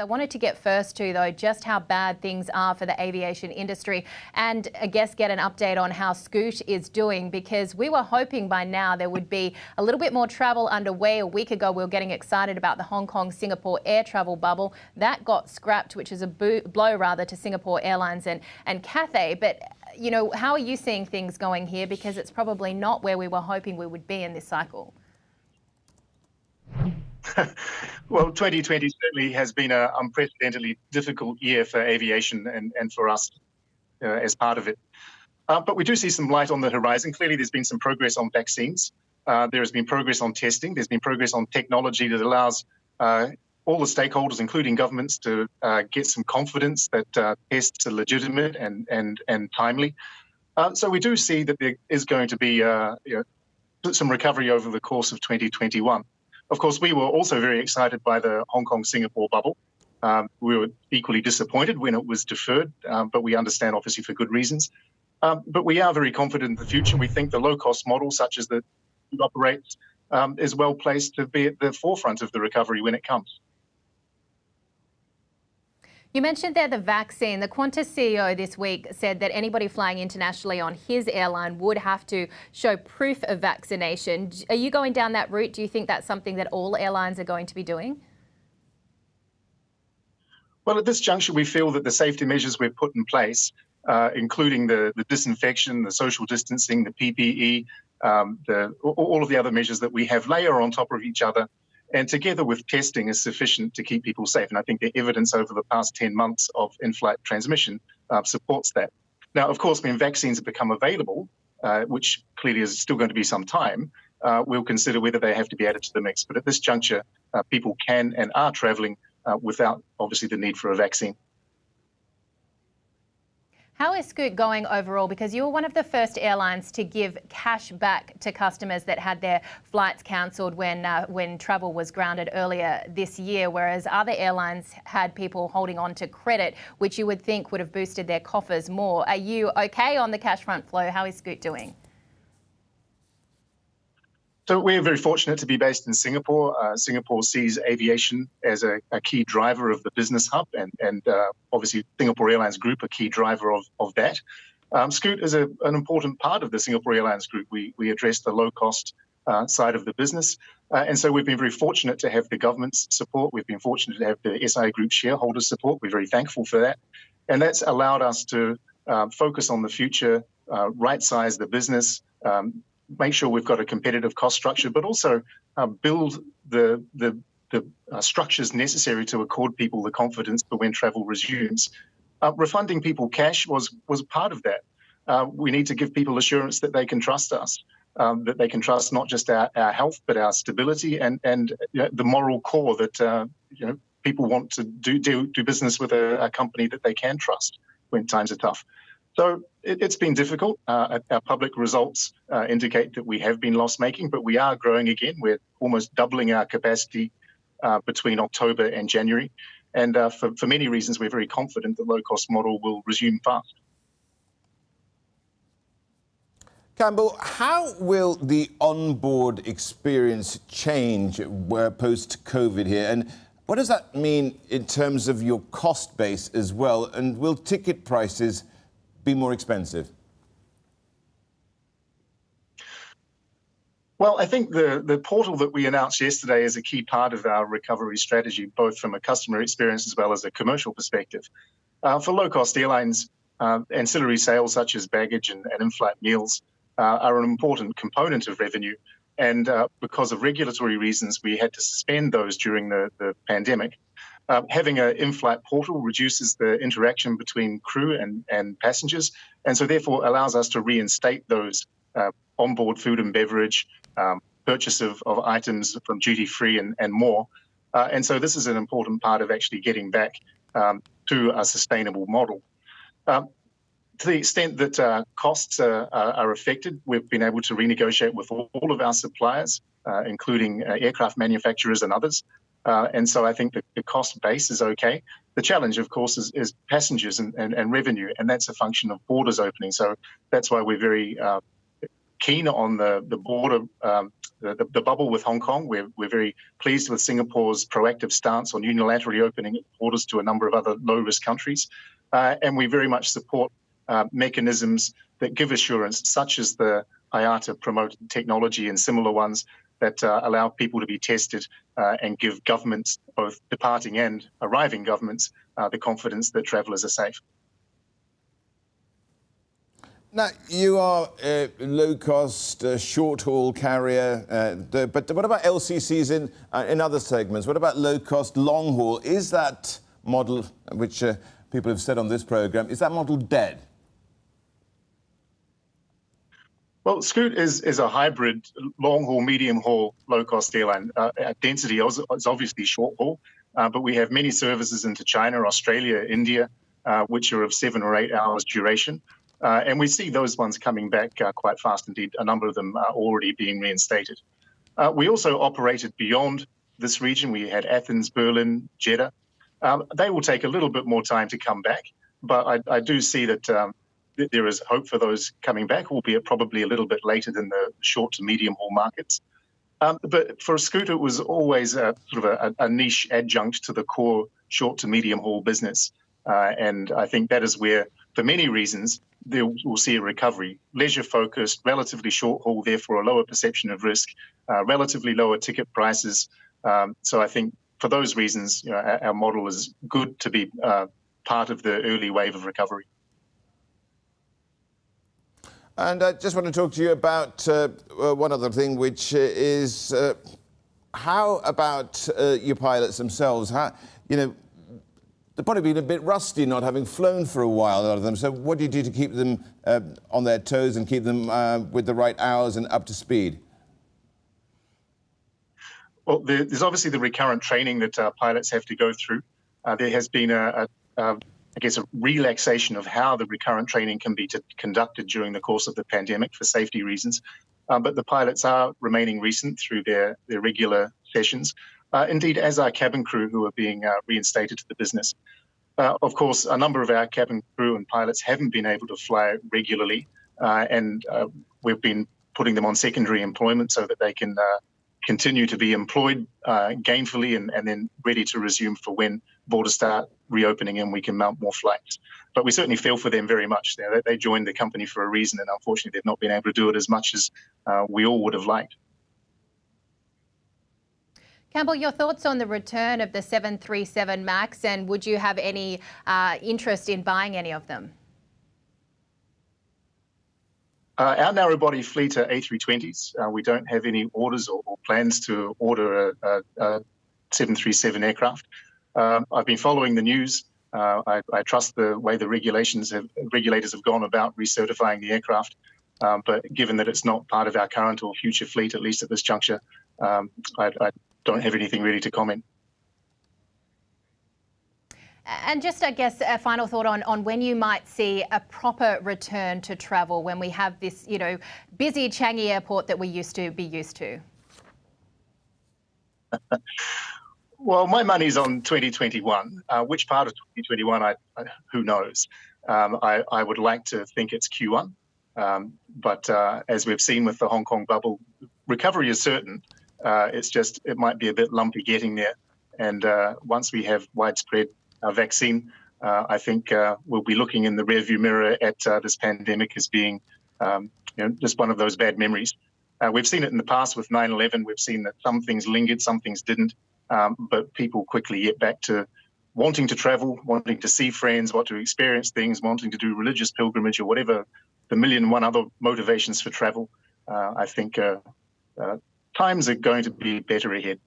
I wanted to get first to, though, just how bad things are for the aviation industry and, I guess, get an update on how Scoot is doing, because we were hoping by now there would be a little bit more travel underway. A week ago, we were getting excited about the Hong Kong-Singapore air travel bubble. That got scrapped, which is a blow, rather, to Singapore Airlines and Cathay. But, you know, how are you seeing things going here? Because it's probably not where we were hoping we would be in this cycle. Well, 2020 certainly has been an unprecedentedly difficult year for aviation and for us as part of it. But we do see some light on the horizon. Clearly, there's been some progress on vaccines. There has been progress on testing. There's been progress on technology that allows all the stakeholders, including governments, to get some confidence that tests are legitimate and timely. So we do see that there is going to be some recovery over the course of 2021. Of course, we were also very excited by the Hong Kong-Singapore bubble. We were equally disappointed when it was deferred, but we understand, obviously, for good reasons. But we are very confident in the future. We think the low-cost model, such as that it operates, is well placed to be at the forefront of the recovery when it comes. You mentioned there the vaccine. The Qantas CEO this week said that anybody flying internationally on his airline would have to show proof of vaccination. Are you going down that route? Do you think that's something that all airlines are going to be doing? Well, at this juncture, we feel that the safety measures we've put in place, including the disinfection, the social distancing, the PPE, all of the other measures that we have, layer on top of each other, and together with testing, is sufficient to keep people safe. And I think the evidence over the past 10 months of in-flight transmission supports that. Now, of course, when vaccines have become available, which clearly is still going to be some time, we'll consider whether they have to be added to the mix. But at this juncture, people can and are travelling without, obviously, the need for a vaccine. How is Scoot going overall? Because you were one of the first airlines to give cash back to customers that had their flights cancelled when travel was grounded earlier this year, whereas other airlines had people holding on to credit, which you would think would have boosted their coffers more. Are you okay on the cash front flow? How is Scoot doing? So we're very fortunate to be based in Singapore. Singapore sees aviation as a key driver of the business hub, and obviously Singapore Airlines Group a key driver of that. Scoot is an important part of the Singapore Airlines Group. We address the low-cost side of the business, and so we've been very fortunate to have the government's support. We've been fortunate to have the SI Group shareholders' support. We're very thankful for that, and that's allowed us to focus on the future, right-size the business, make sure we've got a competitive cost structure, but also build the structures necessary to accord people the confidence for when travel resumes. Refunding people cash was part of that. We need to give people assurance that they can trust us, that they can trust not just our health, but our stability and the moral core that people want to do business with a company that they can trust when times are tough. So it's been difficult. Our public results indicate that we have been loss-making, but we are growing again. We're almost doubling our capacity between October and January. And for many reasons, we're very confident the low-cost model will resume fast. Campbell, how will the onboard experience change post-COVID here? And what does that mean in terms of your cost base as well? And will ticket prices be more expensive? Well, I think the portal that we announced yesterday is a key part of our recovery strategy, both from a customer experience as well as a commercial perspective. For low-cost airlines, ancillary sales such as baggage and in-flight meals are an important component of revenue. And because of regulatory reasons, we had to suspend those during the pandemic. Having an in-flight portal reduces the interaction between crew and passengers, and so therefore allows us to reinstate those onboard food and beverage, purchase of items from duty-free and more. And so this is an important part of actually getting back to a sustainable model. To the extent that costs are affected, we've been able to renegotiate with all of our suppliers, including aircraft manufacturers and others. And so I think that the cost base is okay. The challenge, of course, is passengers and revenue, and that's a function of borders opening. So that's why we're very keen on the border, the bubble with Hong Kong. We're very pleased with Singapore's proactive stance on unilaterally opening borders to a number of other low-risk countries. And we very much support mechanisms that give assurance, such as the IATA promoted technology and similar ones that allow people to be tested and give governments, both departing and arriving governments, the confidence that travellers are safe. Now, you are a low-cost, short-haul carrier, but what about LCCs in other segments? What about low-cost, long-haul? Is that model, which people have said on this programme, is that model dead? Well, Scoot is a hybrid long-haul, medium-haul, low-cost airline. Our density is obviously short-haul, but we have many services into China, Australia, India, which are of 7 or 8 hours duration. And we see those ones coming back quite fast indeed. A number of them are already being reinstated. We also operated beyond this region. We had Athens, Berlin, Jeddah. They will take a little bit more time to come back, but I do see that there is hope for those coming back, albeit probably a little bit later than the short to medium haul markets. But for Scoot, it was always sort of a niche adjunct to the core short to medium haul business. And I think that is where, for many reasons, we'll see a recovery. Leisure-focused, relatively short haul, therefore a lower perception of risk, relatively lower ticket prices. So I think for those reasons, our model is good to be part of the early wave of recovery. And I just want to talk to you about one other thing, which is how about your pilots themselves? They've probably been a bit rusty, not having flown for a while, a lot of them. So what do you do to keep them on their toes and keep them with the right hours and up to speed? Well, there's obviously the recurrent training that pilots have to go through. There has been a relaxation of how the recurrent training can be conducted during the course of the pandemic for safety reasons. But the pilots are remaining recent through their regular sessions. Indeed, as are cabin crew who are being reinstated to the business. Of course, a number of our cabin crew and pilots haven't been able to fly regularly, and we've been putting them on secondary employment so that they can continue to be employed gainfully and then ready to resume for when borders start reopening and we can mount more flights. But we certainly feel for them very much. They joined the company for a reason, and unfortunately they've not been able to do it as much as we all would have liked. Campbell, your thoughts on the return of the 737 MAX, and would you have any interest in buying any of them? Our narrow-body fleet are A320s. We don't have any orders or plans to order a 737 aircraft. I've been following the news. I trust the way the regulators have gone about recertifying the aircraft. But given that it's not part of our current or future fleet, at least at this juncture, I don't have anything really to comment. And just, I guess, a final thought on when you might see a proper return to travel when we have this, busy Changi airport that we used to be used to. Well, my money's on 2021. Which part of 2021, who knows? I would like to think it's Q1. But as we've seen with the Hong Kong bubble, recovery is certain. It might be a bit lumpy getting there. And once we have widespread vaccine, I think we'll be looking in the rearview mirror at this pandemic as being just one of those bad memories. We've seen it in the past with 9/11. We've seen that some things lingered, some things didn't. But people quickly get back to wanting to travel, wanting to see friends, want to experience things, wanting to do religious pilgrimage or whatever the million and one other motivations for travel. I think times are going to be better ahead.